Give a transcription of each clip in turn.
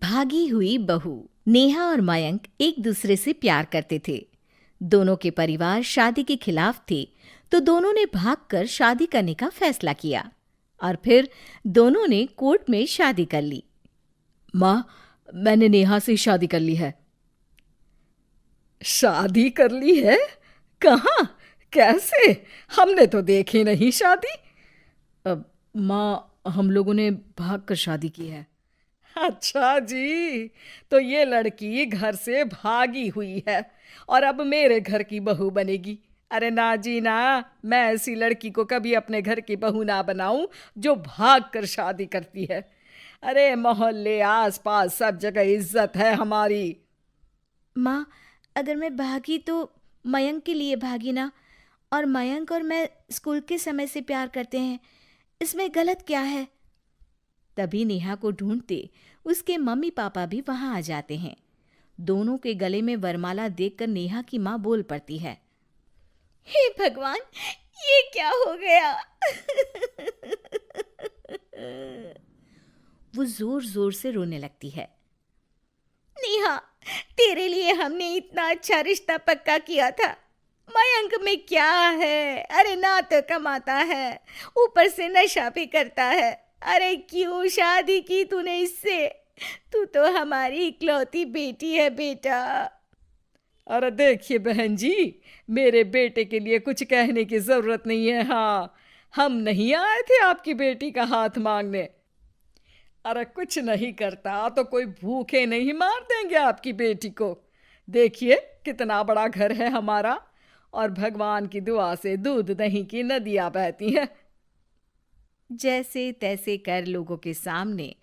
भागी हुई बहू। नेहा और मयंक एक दूसरे से प्यार करते थे। दोनों के परिवार शादी के खिलाफ थे, तो दोनों ने भागकर शादी करने का फैसला किया और फिर दोनों ने कोर्ट में शादी कर ली। माँ, मैंने नेहा से शादी कर ली है। शादी कर ली है? कहाँ? कैसे? हमने तो देखी नहीं शादी। माँ, हम लोगों ने भागकर शादी की है। अच्छा जी, तो ये लड़की घर से भागी हुई है और अब मेरे घर की बहू बनेगी। अरे ना जी ना, मैं ऐसी लड़की को कभी अपने घर की बहू ना बनाऊं जो भाग कर शादी करती है। अरे मोहल्ले आस पास सब जगह इज्जत है हमारी। माँ, अगर मैं भागी तो मयंक के लिए भागी ना, और मयंक और मैं स्कूल के समय से प्यार करते हैं, इसमें गलत क्या है? तभी नेहा को ढूंढते उसके मम्मी पापा भी वहां आ जाते हैं। दोनों के गले में वरमाला देखकर नेहा की माँ बोल पड़ती है, हे भगवान, ये क्या हो गया? वो जोर जोर से रोने लगती है। नेहा, तेरे लिए हमने इतना अच्छा रिश्ता पक्का किया था। मयंक में क्या है? अरे ना तो कमाता है, ऊपर से नशा भी करता है। अरे क्यों शादी की तूने इससे? तू तो हमारी इकलौती बेटी है बेटा। अरे देखिए बहन जी, मेरे बेटे के लिए कुछ कहने की जरूरत नहीं है। हाँ, हम नहीं आए थे आपकी बेटी का हाथ मांगने। अरे कुछ नहीं करता तो कोई भूखे नहीं मार देंगे आपकी बेटी को। देखिए कितना बड़ा घर है हमारा, और भगवान की दुआ से दूध दही की नदियां बहती हैं। जैसे तैसे कर लोगों के सामने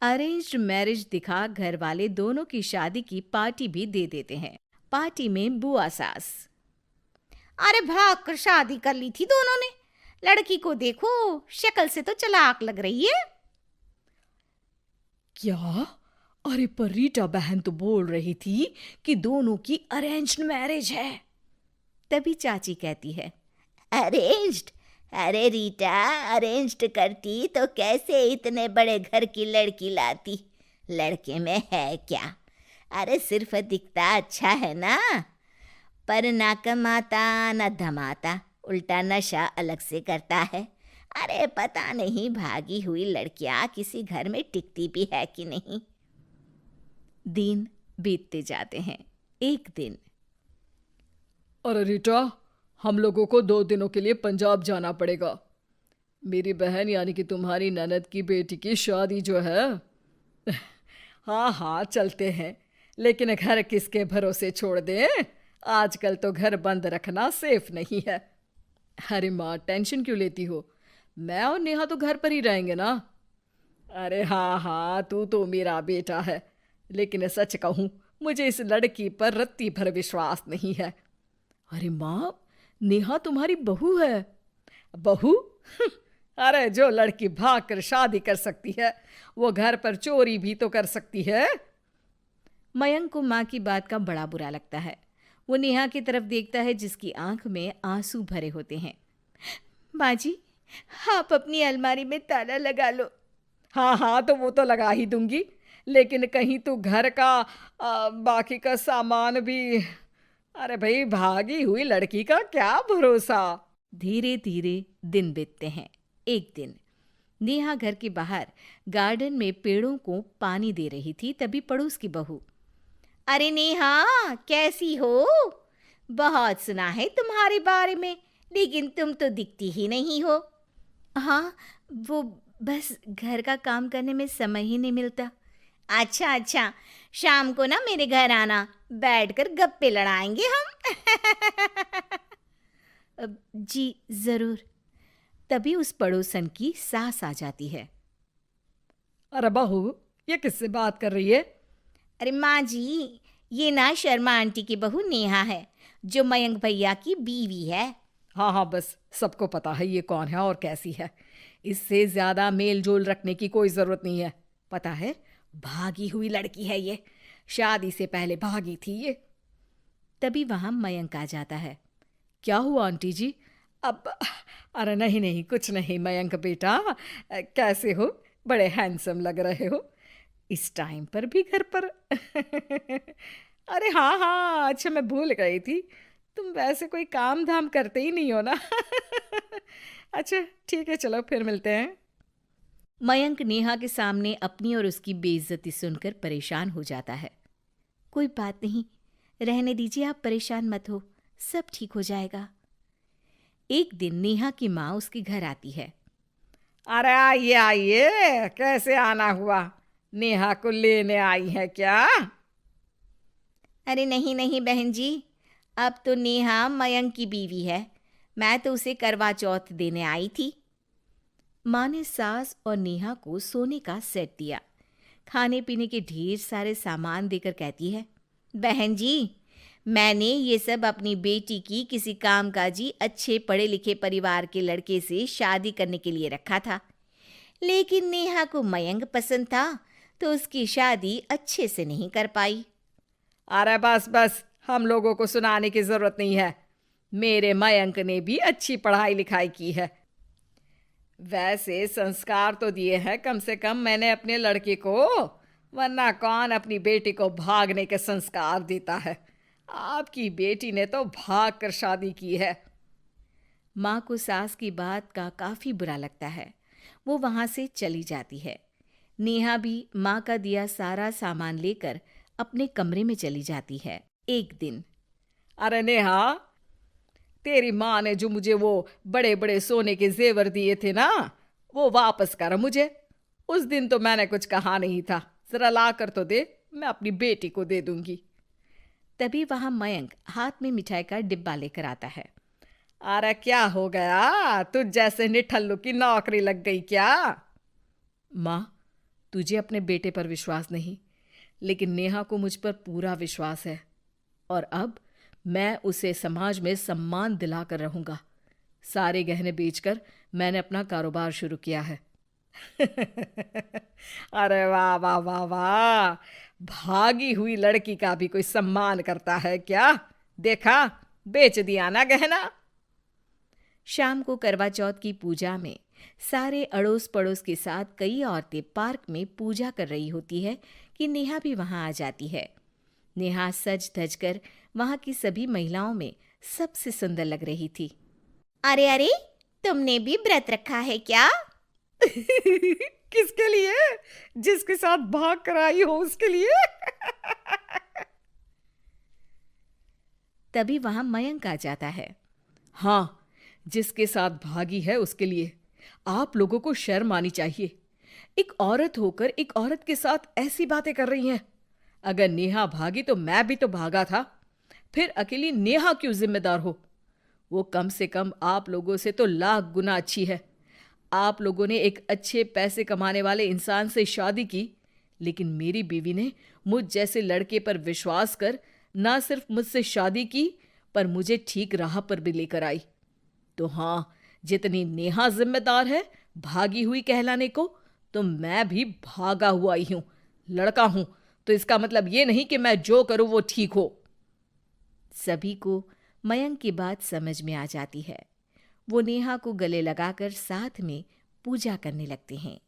अरेंज्ड मैरिज दिखा घर वाले दोनों की शादी की पार्टी भी दे देते हैं। पार्टी में बुआ सास, अरे भाग कर शादी कर ली थी दोनों ने। लड़की को देखो, शक्ल से तो चालाक लग रही है। क्या? अरे पर रीटा बहन तो बोल रही थी कि दोनों की अरेंज्ड मैरिज है। तभी चाची कहती है, अरेंज्ड? अरे रीटा, अरेंज्ड करती तो कैसे इतने बड़े घर की लड़की लाती? लड़के में है क्या? अरे सिर्फ दिखता अच्छा है ना, पर ना कमाता ना धमाता, उल्टा नशा अलग से करता है। अरे पता नहीं भागी हुई लड़कियां किसी घर में टिकती भी है कि नहीं। दिन बीतते जाते हैं। एक दिन, अरे रीटा, हम लोगों को 2 दिनों के लिए पंजाब जाना पड़ेगा। मेरी बहन यानी कि तुम्हारी ननद की बेटी की शादी जो है। हाँ हाँ चलते हैं, लेकिन घर किसके भरोसे छोड़ दें? आजकल तो घर बंद रखना सेफ नहीं है। अरे माँ, टेंशन क्यों लेती हो? मैं और नेहा तो घर पर ही रहेंगे ना। अरे हाँ हाँ, तू तो मेरा बेटा है, लेकिन सच कहूँ मुझे इस लड़की पर रत्ती भर विश्वास नहीं है। अरे माँ, नेहा तुम्हारी बहू है। बहू? अरे जो लड़की भाग कर शादी कर सकती है, वो घर पर चोरी भी तो कर सकती है। मयंक को माँ की बात का बड़ा बुरा लगता है। वो नेहा की तरफ देखता है जिसकी आंख में आंसू भरे होते हैं। माँ जी, आप अपनी अलमारी में ताला लगा लो। हाँ हाँ, तो वो तो लगा ही दूंगी, लेकिन कहीं तू घर का बाकी का सामान भी। अरे भाई, भागी हुई लड़की का क्या भरोसा। धीरे धीरे दिन बीतते हैं। एक दिन नेहा घर के बाहर गार्डन में पेड़ों को पानी दे रही थी, तभी पड़ोस की बहू, अरे नेहा, कैसी हो? बहुत सुना है तुम्हारे बारे में, लेकिन तुम तो दिखती ही नहीं हो। हाँ, वो बस घर का काम करने में समय ही नहीं मिलता। अच्छा अच्छा, शाम को ना मेरे घर आना, बैठकर गप्पे लड़ाएंगे हम। जी जरूर। तभी उस पड़ोसन की सास आ जाती है। अरे बहू, ये किससे बात कर रही है? अरे माँ जी, ये ना शर्मा आंटी की बहू नेहा है, जो मयंक भैया की बीवी है। हाँ हाँ, बस सबको पता है ये कौन है और कैसी है। इससे ज्यादा मेल जोल रखने की कोई जरूरत नहीं है। पता है, भागी हुई लड़की है ये, शादी से पहले भागी थी ये। तभी वहां मयंक आ जाता है। क्या हुआ आंटी जी? अब अरे नहीं नहीं, कुछ नहीं मयंक बेटा, कैसे हो? बड़े हैंडसम लग रहे हो। इस टाइम पर भी घर पर? अरे हाँ हाँ, अच्छा मैं भूल गई थी, तुम वैसे कोई काम धाम करते ही नहीं हो ना। अच्छा ठीक है, चलो फिर मिलते हैं। मयंक नेहा के सामने अपनी और उसकी बेइज्जती सुनकर परेशान हो जाता है। कोई बात नहीं, रहने दीजिए, आप परेशान मत हो, सब ठीक हो जाएगा। एक दिन नेहा की माँ उसके घर आती है। अरे आइए आइए, कैसे आना हुआ? नेहा को लेने आई है क्या? अरे नहीं नहीं बहन जी, अब तो नेहा मयंक की बीवी है, मैं तो उसे करवा चौथ देने आई थी। माँ ने सास और नेहा को सोने का सेट दिया, खाने पीने के ढेर सारे सामान देकर कहती है, बहन जी, मैंने ये सब अपनी बेटी की किसी कामकाजी अच्छे पढ़े लिखे परिवार के लड़के से शादी करने के लिए रखा था, लेकिन नेहा को मयंक पसंद था तो उसकी शादी अच्छे से नहीं कर पाई। अरे बस बस, हम लोगों को सुनाने की जरूरत नहीं है। मेरे मयंक ने भी अच्छी पढ़ाई लिखाई की है। वैसे संस्कार तो दिए हैं कम से कम मैंने अपने लड़के को, वरना कौन अपनी बेटी को भागने के संस्कार देता है? आपकी बेटी ने तो भाग कर शादी की है। माँ को सास की बात का काफी बुरा लगता है, वो वहां से चली जाती है। नेहा भी माँ का दिया सारा सामान लेकर अपने कमरे में चली जाती है। एक दिन, अरे नेहा, तेरी माँ ने जो मुझे वो बड़े बड़े सोने के जेवर दिए थे ना, वो वापस कर मुझे। उस दिन तो मैंने कुछ कहा नहीं था, जरा ला कर तो दे, मैं अपनी बेटी को दे दूंगी। तभी वहां मयंक हाथ में मिठाई का डिब्बा लेकर आता है। अरे क्या हो गया, तुझ जैसे निठल्लू की नौकरी लग गई क्या? माँ, तुझे अपने बेटे पर विश्वास नहीं, लेकिन नेहा को मुझ पर पूरा विश्वास है, और अब मैं उसे समाज में सम्मान दिलाकर रहूंगा। सारे गहने बेचकर मैंने अपना कारोबार शुरू किया है। अरे वाह वाह वाह वाह, भागी हुई लड़की का भी कोई सम्मान करता है क्या? देखा, बेच दिया ना गहना। शाम को करवा चौथ की पूजा में सारे अड़ोस पड़ोस के साथ कई औरतें पार्क में पूजा कर रही होती है कि नेहा भी वहां आ जाती है। नेहा सज धज कर वहां की सभी महिलाओं में सबसे सुंदर लग रही थी। अरे अरे, तुमने भी व्रत रखा है क्या? किसके लिए? जिसके साथ भाग कर आई हो उसके लिए। तभी वहां मयंक आ जाता है। हाँ, जिसके साथ भागी है उसके लिए। आप लोगों को शर्म आनी चाहिए। एक औरत होकर एक औरत के साथ ऐसी बातें कर रही हैं। अगर नेहा भागी तो मैं भी तो भागा था, फिर अकेली नेहा क्यों जिम्मेदार हो? वो कम से कम आप लोगों से तो लाख गुना अच्छी है। आप लोगों ने एक अच्छे पैसे कमाने वाले इंसान से शादी की, लेकिन मेरी बीवी ने मुझ जैसे लड़के पर विश्वास कर ना सिर्फ मुझसे शादी की, पर मुझे ठीक राह पर भी लेकर आई। तो हाँ, जितनी नेहा जिम्मेदार है भागी हुई कहलाने को, तो मैं भी भागा हुआ ही हूं, लड़का हूं। तो इसका मतलब ये नहीं कि मैं जो करूं वो ठीक हो। सभी को मयंक की बात समझ में आ जाती है। वो नेहा को गले लगाकर साथ में पूजा करने लगते हैं।